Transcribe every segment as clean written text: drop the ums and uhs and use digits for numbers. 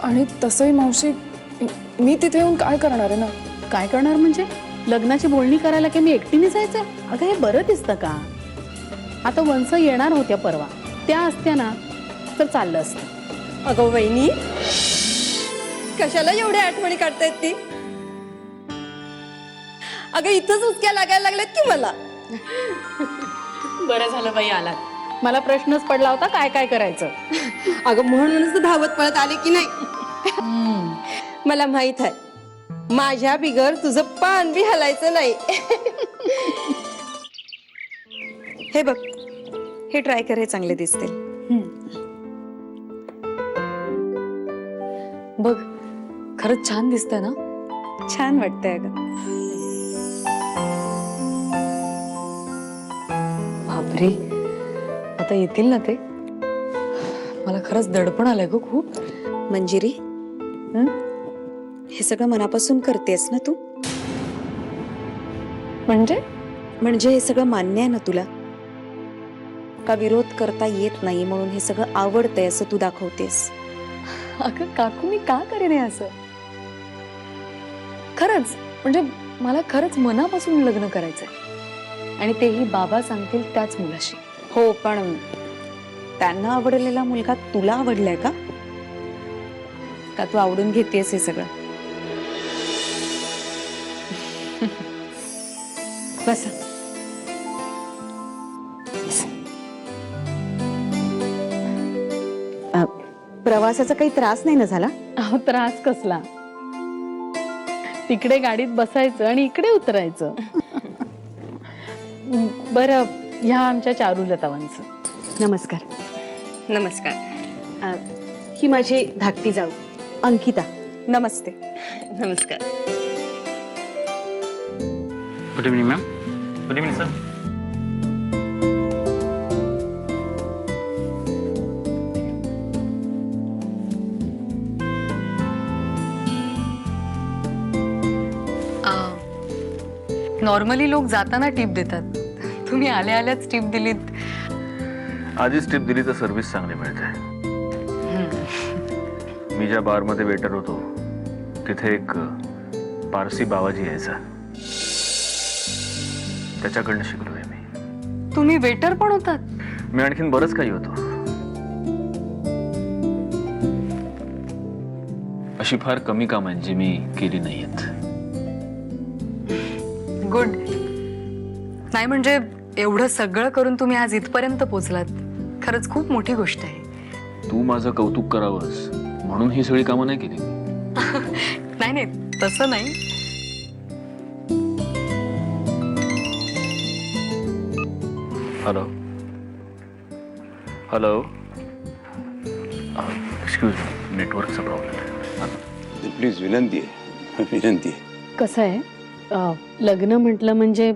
आणि तसंही मावशी मी तिथे येऊन काय करणार आहे ना? काय करणार म्हणजे लग्नाची बोलणी करायला की मी एकटीने जायचंय? अगं हे बरं दिसतं का? आता वंस येणार होत्या परवा, त्या असत्या ना तर चाललं असतं. अगं वहिनी, कशाला एवढ्या आठवणी काढतायत ती? अगं इथंच उचक्या लागायला लागल्यात की मला. बरं झालं बाई आलात. मला प्रश्नच पडला होता काय काय करायचं. अगं म्हणूनच तर धावत पळत आले की नाही. मला माहित आहे माझ्या बिगर तुझं पान बी हलायचं नाही. हे बघ, हे ट्राय कर, हे चांगले दिसते. बघ खरंच छान दिसतंय ना. छान वाटतंय अगं. बापरे, आता येतील ना ते. मला खरंच दडपण आलंय ग खूप. मंजिरी, हे सगळं मनापासून करतेस ना तू? म्हणजे हे सगळं मान्य आहे ना तुला? का विरोध करता येत नाही म्हणून हे सगळं आवडतंय असं तू दाखवतेस? अगं काकू, मी का करेन हे असं? खरंच म्हणजे मला खरंच मनापासून लग्न करायचंय, आणि तेही बाबा सांगतील त्याच मुलाशी. हो, पण त्यांना आवडलेला मुलगा तुला आवडलाय का? का तू आवडून घेतेस हे सगळं? बस. प्रवासाचा काही त्रास नाही ना झाला? अहो त्रास कसला, तिकडे गाडीत बसायचं आणि इकडे उतरायचं. बरं, ह्या आमच्या चारुलतावांचं. नमस्कार. नमस्कार. ही माझी धाकटी जाऊ अंकिता. नमस्ते. नमस्कार. Good evening ma'am. Good evening sir. Normally लोक जाताना टिप देतात, तुम्ही आल्या आल्याच टिप दिलीत. आधीच टिप दिली तर सर्व्हिस चांगली मिळते. मी ज्या बारमध्ये वेटर होतो तिथे एक पारसी बाबाजी यायचा, त्याच्याकडनं शिकलोय मी. तुम्ही वेटर पण होतात? मी आणखीन बरंच काही होतो. अशी फार कमी कामं आहेत जी मी केली नाहीयेत. गुड. नाही म्हणजे एवढं सगळं करून तुम्ही आज इथपर्यंत पोहोचलात, खरंच खूप मोठी गोष्ट आहे. तू माझं कौतुक करावंस म्हणून ही सगळी कामं नाही केली. नाही नाही, तसं नाही. हॅलो हॅलो, एक्सक्यूज मी, नेटवर्कचा प्रॉब्लेम आहे. प्लीज, विनंती आहे, विनंती आहे. कसं आहे, लग्न म्हटलं म्हणजे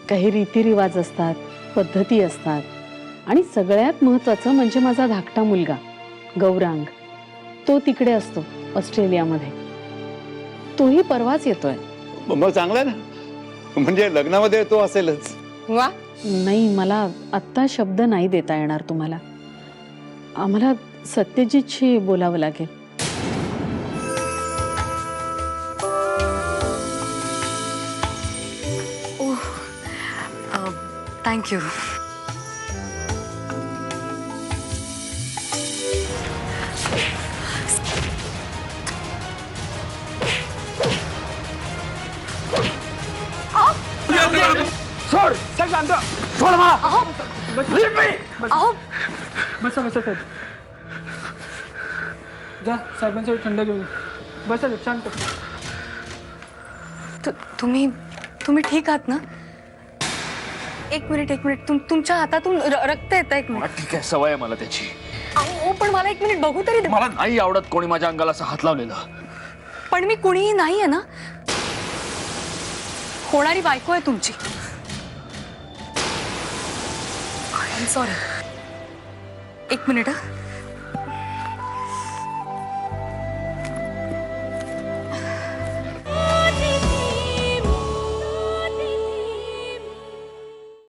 काही रीतिरिवाज असतात, पद्धती असतात, आणि सगळ्यात महत्वाचं म्हणजे माझा धाकटा मुलगा गौरांग, तो तिकडे असतो ऑस्ट्रेलियामध्ये. तोही परवाच येतोय. मग चांगलं आहे ना, म्हणजे लग्नामध्ये तो असेलच. वा. नाही, मला आत्ता शब्द नाही देता येणार तुम्हाला. आम्हाला सत्यजितशी बोलावं लागेल. थँक्यू. सोड, सर शांत. सोड मला. बसा बसा साहेब. जा साहेबांसाठी थंड घेऊन बसा शांत. तुम्ही ठीक आहात ना? एक मिनिट. तुमच्या हातातून रक्त येत आहे. एक मिनिट. ठीक आहे, सवय आहे मला त्याची. अहो पण मला एक मिनिट बघू तरी दे. मला नाही आवडत कोणी माझ्या अंगाला असं हात लावलेला. पण मी कुणीही नाहीये ना. होणारी बायको आहे तुमची. सॉरी. एक मिनिट.